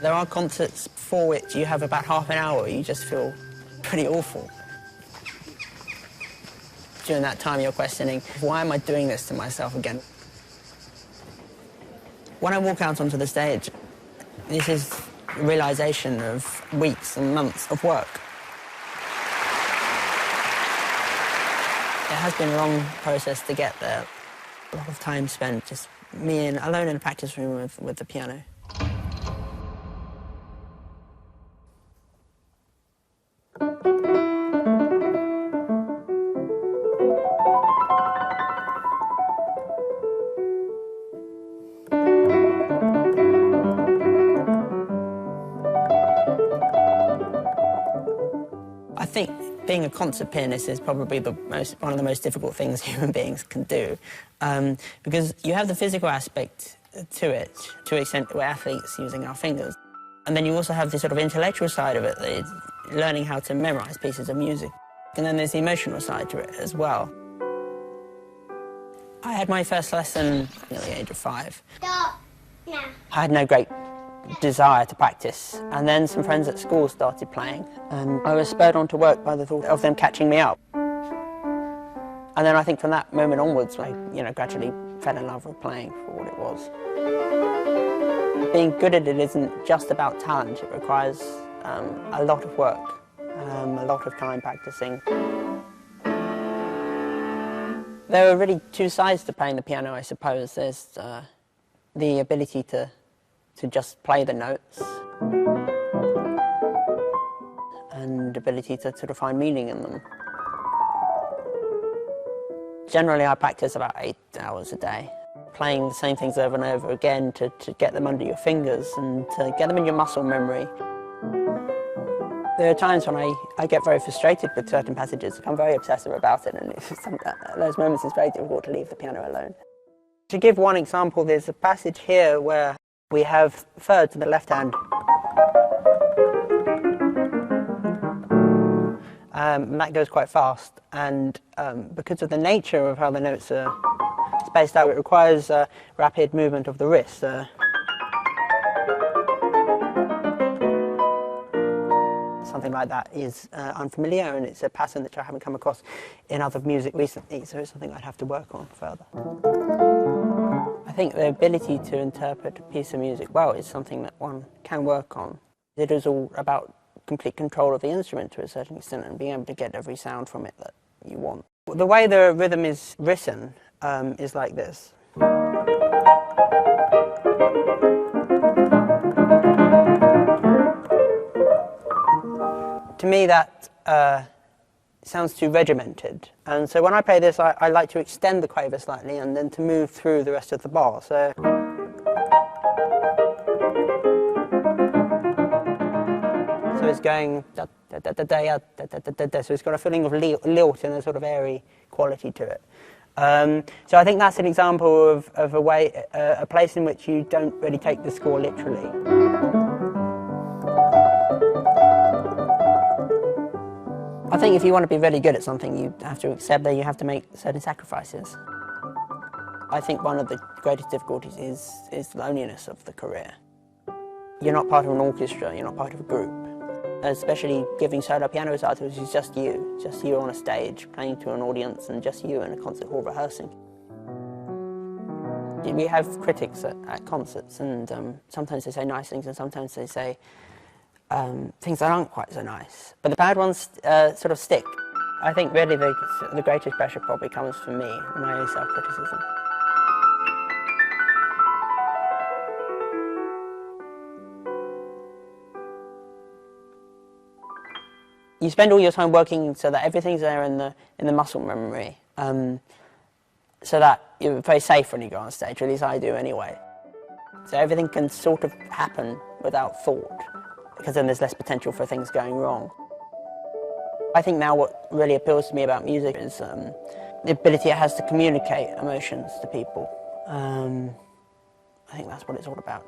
There are concerts for which you have about half an hour where you just feel pretty awful. During that time you're questioning, why am I doing this to myself again? When I walk out onto the stage, this is the realisation of weeks and months of work. It has been a long process to get there. A lot of time spent just me alone in a practice room with the piano. I think being a concert pianist is probably one of the most difficult things human beings can do, because you have the physical aspect to it, to an extent we're athletes using our fingers. And then you also have the sort of intellectual side of it, learning how to memorise pieces of music. And then there's the emotional side to it as well. I had my first lesson at the age of 5. Stop. No. I had no great desire to practice, and then some friends at school started playing, and I was spurred on to work by the thought of them catching me up. And then I think from that moment onwards, I gradually fell in love with playing for what it was. Being good at it isn't just about talent, it requires a lot of work, a lot of time practicing. There are really two sides to playing the piano, I suppose. There's the ability to just play the notes, and ability to sort of find meaning in them. Generally I practice about 8 hours a day, playing the same things over and over again to get them under your fingers and to get them in your muscle memory. There are times when I get very frustrated with certain passages. I'm very obsessive about it, and at those moments it's very difficult to leave the piano alone. To give one example, there's a passage here where we have third to the left hand. And that goes quite fast, and because of the nature of how the notes are spaced out, it requires rapid movement of the wrist. Something like that is unfamiliar, and it's a pattern that I haven't come across in other music recently, so it's something I'd have to work on further. I think the ability to interpret a piece of music well is something that one can work on. It is all about complete control of the instrument to a certain extent and being able to get every sound from it that you want. The way the rhythm is written is like this. To me that sounds too regimented, and so when I play this I like to extend the quaver slightly and then to move through the rest of the bar. So it's going da da da da da da da da da, so it's got a feeling of lilt and a sort of airy quality to it. So I think that's an example of a place in which you don't really take the score literally. I think if you want to be really good at something, you have to accept that you have to make certain sacrifices. I think one of the greatest difficulties is the loneliness of the career. You're not part of an orchestra, you're not part of a group. Especially giving solo piano recitals is just you on a stage, playing to an audience, and just you in a concert hall rehearsing. We have critics at concerts, and sometimes they say nice things and sometimes they say things that aren't quite so nice. But the bad ones sort of stick. I think really the greatest pressure probably comes from me, my own self-criticism. You spend all your time working so that everything's there in the muscle memory, so that you're very safe when you go on stage, or at least I do anyway. So everything can sort of happen without thought, because then there's less potential for things going wrong. I think now what really appeals to me about music is the ability it has to communicate emotions to people. I think that's what it's all about.